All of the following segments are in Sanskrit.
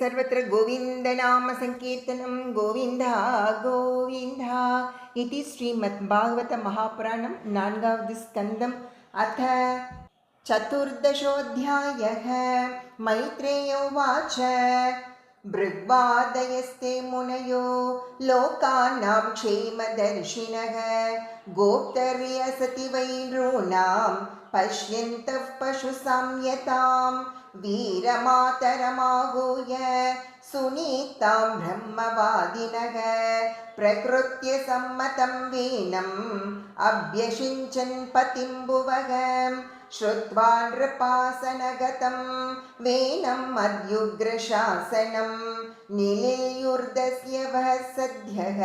सर्वत्र गोविन्दनामसङ्कीर्तनं गोविन्द गोविन्द इति श्रीमद्भागवतमहापुराणं 4வது स्कन्दम् अथ चतुर्दशोऽध्यायः। मैत्रेय उवाच भृग्वादयस्ते मुनयो लोकानां क्षेमदर्शिनः गोप्तर्यसति वै नॄणां पश्यन्तः पशुसंयतां वीरमातरमाहूय सुनीतां ब्रह्मवादिनः प्रकृत्य सम्मतं वीणम् अभ्यषिञ्चन् पतिं भुवः श्रुत्वा नृपासनगतं वेनं मद्युग्रशासनं निलेयुर्दस्य वः सद्यः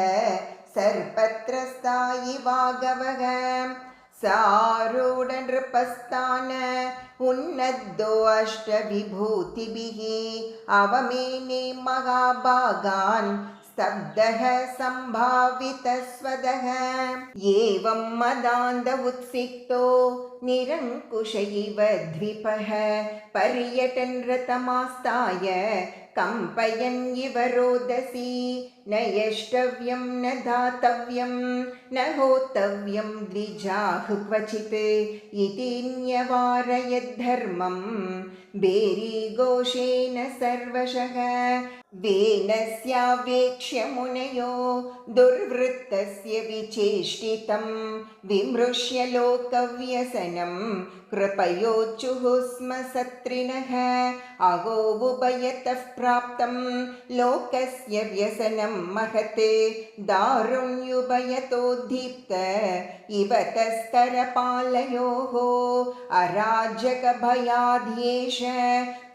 सर्पत्रस्ता इवागवः सारूढ नृपस्तान उन्नद्धो अष्टविभूतिभिः अवमेने महाभागान् स्तब्धः सम्भावितस्वदः एवं मदान्ध उत्सिक्तो निरङ्कुश इव द्विपः पर्यटन् रथमास्ताय कम्पयन् इव रोदसी न यष्टव्यं न दातव्यं न होतव्यं द्विजाः क्वचित् इति न्यवारयद्धर्मं बेरीघोषेण सर्वशः वेनस्यावेक्ष्य मुनयो दुर्वृत्तस्य विचेष्टितं विमृश्य लोकव्यसनं कृपयोचुः स्म सत्रिणः अहो उभयतः प्राप्तं लोकस्य व्यसनं महत् दारुण्युभयतोद्दीप्त इव तस्करपालयोः अराजकभयाद्येष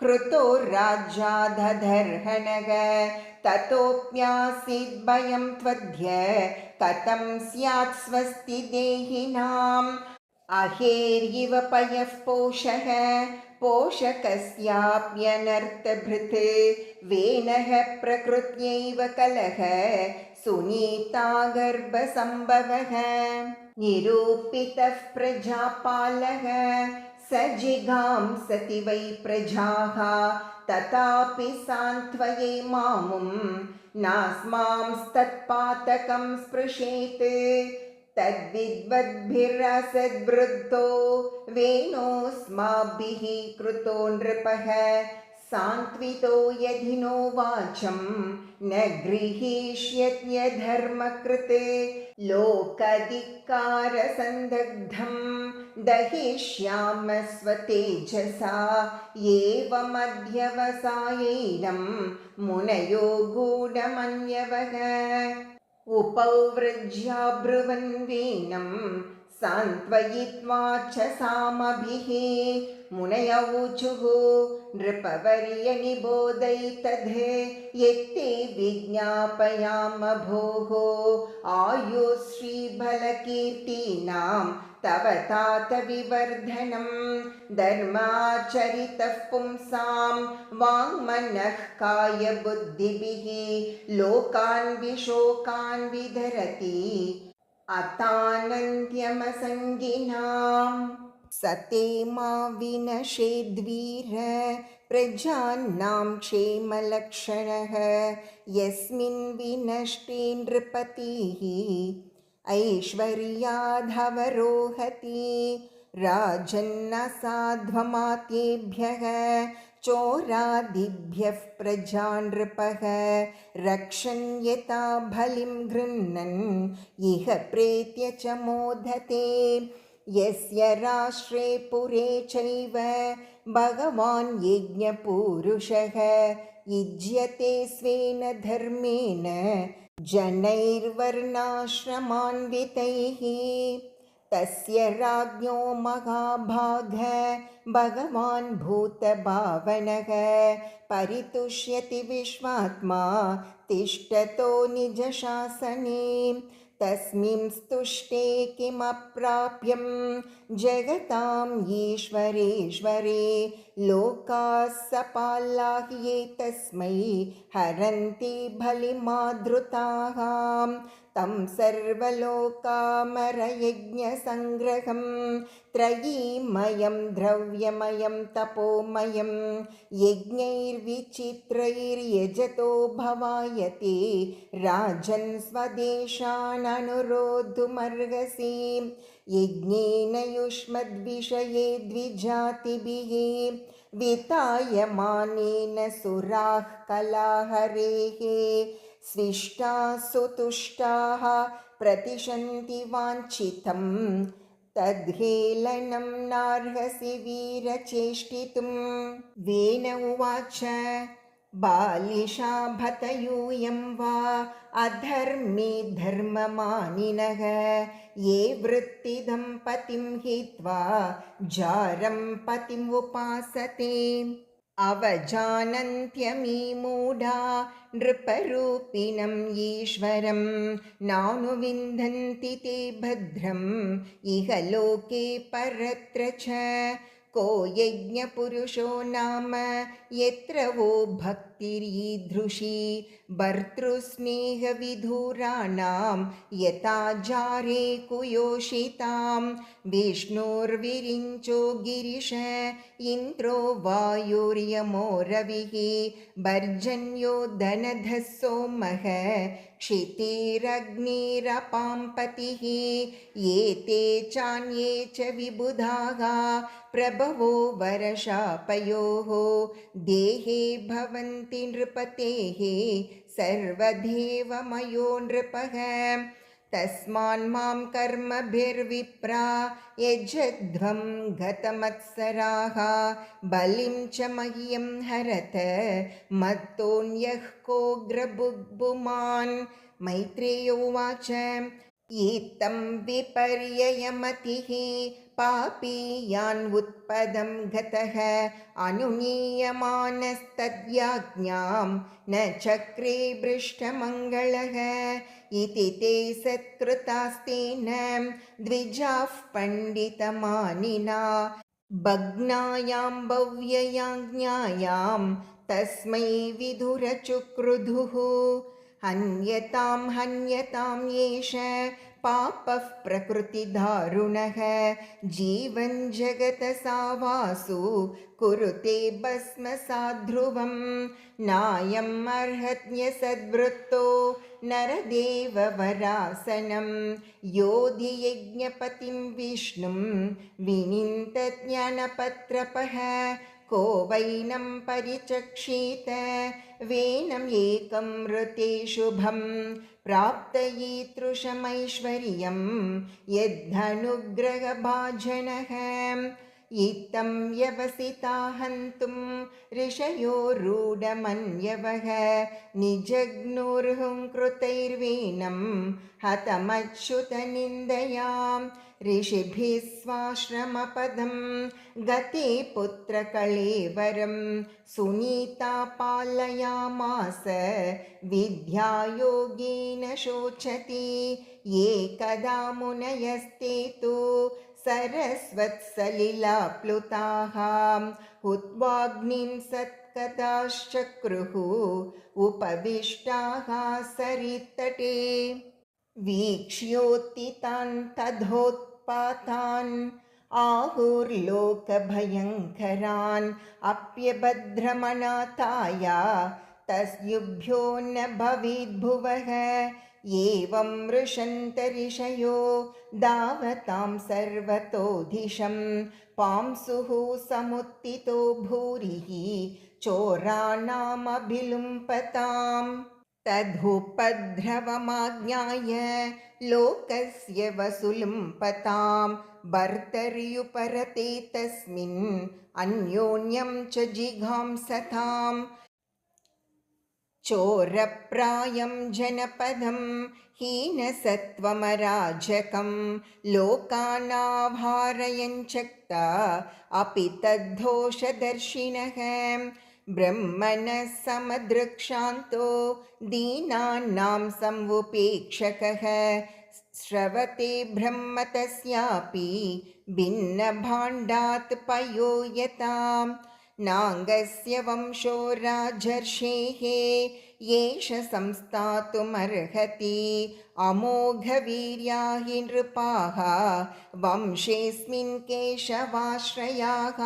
कृतो राज्यादधर्हणः ततोऽप्यासीद् भयं त्वद्य कथं स्यात् स्वस्ति देहिनाम् अहेर्यिव पयः पोषः पोषकस्याप्यनर्थभृत् वेनः प्रकृत्यैव कलह सुनीता गर्भसम्भवः निरूपितः प्रजापालः स जिघांसति वै प्रजाः तथापि सान्त्वये मामुं नास्मांस्तत्पातकं स्पृशेत् तद्विद्वद्भिरसद्वृद्धो वेनोऽस्माभिः कृतो नृपः सान्त्वितो यधिनो वाचं न गृहीष्यत्यधर्मकृते लोकधिक्कारसन्दग्धं दहिष्याम स्वतेजसा एवमध्यवसायेनं मुनयो गूढमन्यवः उपौव्रज्याब्रुवन् वीणं सान्त्वयित्वा च सामभिः मुनयौचुः नृपवर्य निबोधैतद् यत्ते विज्ञापयाम भोः आयुश्रीबलकीर्तीनां तव तात विवर्धनं धर्माचरितः पुंसां वाङ्मनः कायबुद्धिभिः लोकान् विशोकान् विधरति अतानन्त्यमसङ्गिनाम् सते मा विनशेद्वीर प्रजानां क्षेमलक्षणः यस्मिन् विनष्टे नृपतिः ऐश्वर्याधवरोहति राजन्नसाध्वमात्येभ्यः चोरादिभ्यः प्रजा नृपः रक्षन् यथा बलिं गृह्णन् इह प्रेत्य च मोदते यस्य राष्ट्रे पुरे चैव भगवान् यज्ञपूरुषः युज्यते स्वेन धर्मेण जनैर्वर्णाश्रमान्वितैः तस्य राज्ञो महाभाग भगवान् भूतभावनः परितुष्यति विश्वात्मा तिष्ठतो निजशासने तस्मिं स्तुष्टे किमप्राप्यं जगतां ईश्वरेश्वरे लोकाः सपालाः ये तस्मै हरन्ति बलिमादृताः तं सर्वलोकामरयज्ञसङ्ग्रहं त्रयीमयं द्रव्यमयं तपोमयं यज्ञैर्विचित्रैर्यजतो भवायते राजन् स्वदेशान् अनुरोद्धुमर्हसि यज्ञेन युष्मद्विषये द्विजातिभिः वितायमानेन सुराः कलाहरेः स्विष्टाः सुतुष्टाः प्रतिशन्ति वाञ्छितं तद्हेलनं नार्हसि वीरचेष्टितुं वेन उवाच बालिशाभत यूयं वा अधर्मे धर्ममानिनः ये वृत्तिदं पतिं हित्वा जारं पतिम् उपासते अवजानन्त्यमी मूढा नृपरूपिणम् ईश्वरं नानुविन्दन्ति ते भद्रम् इह लोके परत्र च को यज्ञपुरुषो नाम यत्र वो भक्तिरीदृशी भर्तृस्नेहविधुराणां यथा जारे कुयोषितां विष्णुर्विरिञ्चो गिरिश इन्द्रो वायुर्यमो रविः पर्जन्यो धनधः सोमः क्षितिरग्निरपां पतिः एते चान्ये च विबुधाः प्रभवो वर्षापयोः देहे भवन्ति नृपतेः सर्वदेवमयो नृपः तस्मान्मां कर्मभिर्विप्रा यजध्वं गतमत्सराः बलिं च मह्यं हरत मत्तोऽन्यः कोऽग्रबुग्भुमान् मैत्रेय उवाच इत्थं विपर्ययमतिः पापीयान् उत्पदं गतः अनुनीयमानस्तद्याज्ञां न चक्रे भृष्टमङ्गलः इति ते सत्कृतास्तेन द्विजाः पण्डितमानिना भग्नायां भव्ययाज्ञायां तस्मै विदुरचुक्रुधुः हन्यतां येष पापः प्रकृतिदारुणः जीवन् जगतसावासु कुरुते भस्मसाद्ध्रुवं नायम् अर्हत्यसद्वृत्तो नरदेववरासनं योधि यज्ञपतिं विष्णुं विनिन्दज्ञानपत्रपः को वैनं परिचक्षीत वेनम् एकं ऋते शुभं प्राप्तयीतृशमैश्वर्यं यद्धनुग्रहभाजनः इत्थं व्यवसिता हन्तुं ऋषयो रूढमन्यवः निजग्नुर्हुङ्कृतैर्वेनं हतमच्युतनिन्दयां ऋषिभिः स्वाश्रमपदं गते पुत्रकळेवरं सुनीता पालयामास विद्यायोगेन शोचति एकदा मुनयस्ते तु सरस्वत्सलिलाप्लुताः हुत्वाग्निं सत्कदाश्चक्रुः उपविष्टाः सरित्तटे वीक्ष्योत्थितान् तथोत्पातान् आहुर्लोकभयङ्करान् अप्यभद्रमनाथाया तस्युभ्यो न भवेद्भुवः एवं मृषन्त ऋषयो दावतां सर्वतो दिशं पांसुः समुत्थितो भूरिः चोराणामभिलुम्पताम् तदुपद्रवमाज्ञाय लोकस्य वसुलुम्पतां भर्तर्युपरते तस्मिन् अन्योन्यं च जिघांसताम् चोरप्रायं जनपदं हीनसत्त्वमराजकं लोकानाभारयञ्चक्ता अपि तद्धोषदर्शिनः ब्रह्मणः समदृक्षान्तो दीनानां संवुपेक्षकः श्रवते ब्रह्म तस्यापि भिन्नभाण्डात् पयो यताम् नाङ्गस्य वंशो राजर्षेः येष संस्थातुमर्हति अमोघवीर्या हि नृपाः वंशेऽस्मिन् केशवाश्रयाः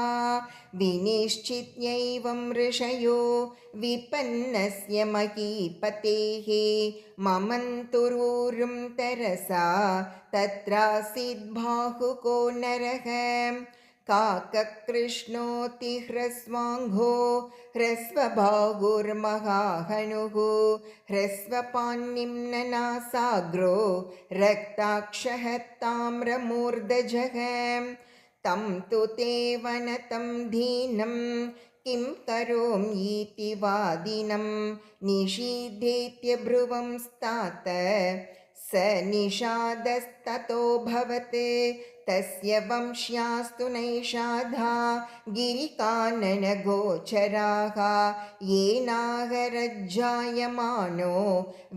विनिश्चित्यैवं ऋषयो विपन्नस्य महीपतेः ममन्तुरूरुं तरसा तत्रासीद्बाहुको नरः काककृष्णोऽतिह्रस्वाङ्घो ह्रस्वबाहुर्महाहनुः ह्रस्वपान्निम्ननासाग्रो रक्ताक्षः ताम्रमूर्धजः तं तु ते वनतं दीनं किं करोमीति वादिनं निषीधेत्य भ्रुवं स्तात स निषादस्ततोऽभवत् तस्य वंश्यास्तु नैषाधा गिरिकाननगोचराः येनाहरज्जायमानो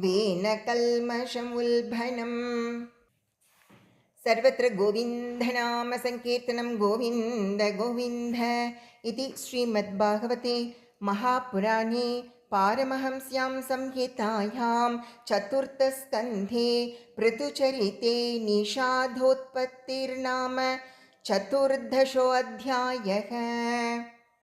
वेनकल्मषमुल्बनम्। सर्वत्र गोविन्दनाम संकीर्तनं गोविन्द गोविन्द इति श्रीमद्भागवते महापुराणे पारमहंस्यां संहितायां चतुर्थस्कन्धे पृथुचरिते निषादोत्पत्तिर्नाम चतुर्दशोऽध्यायः।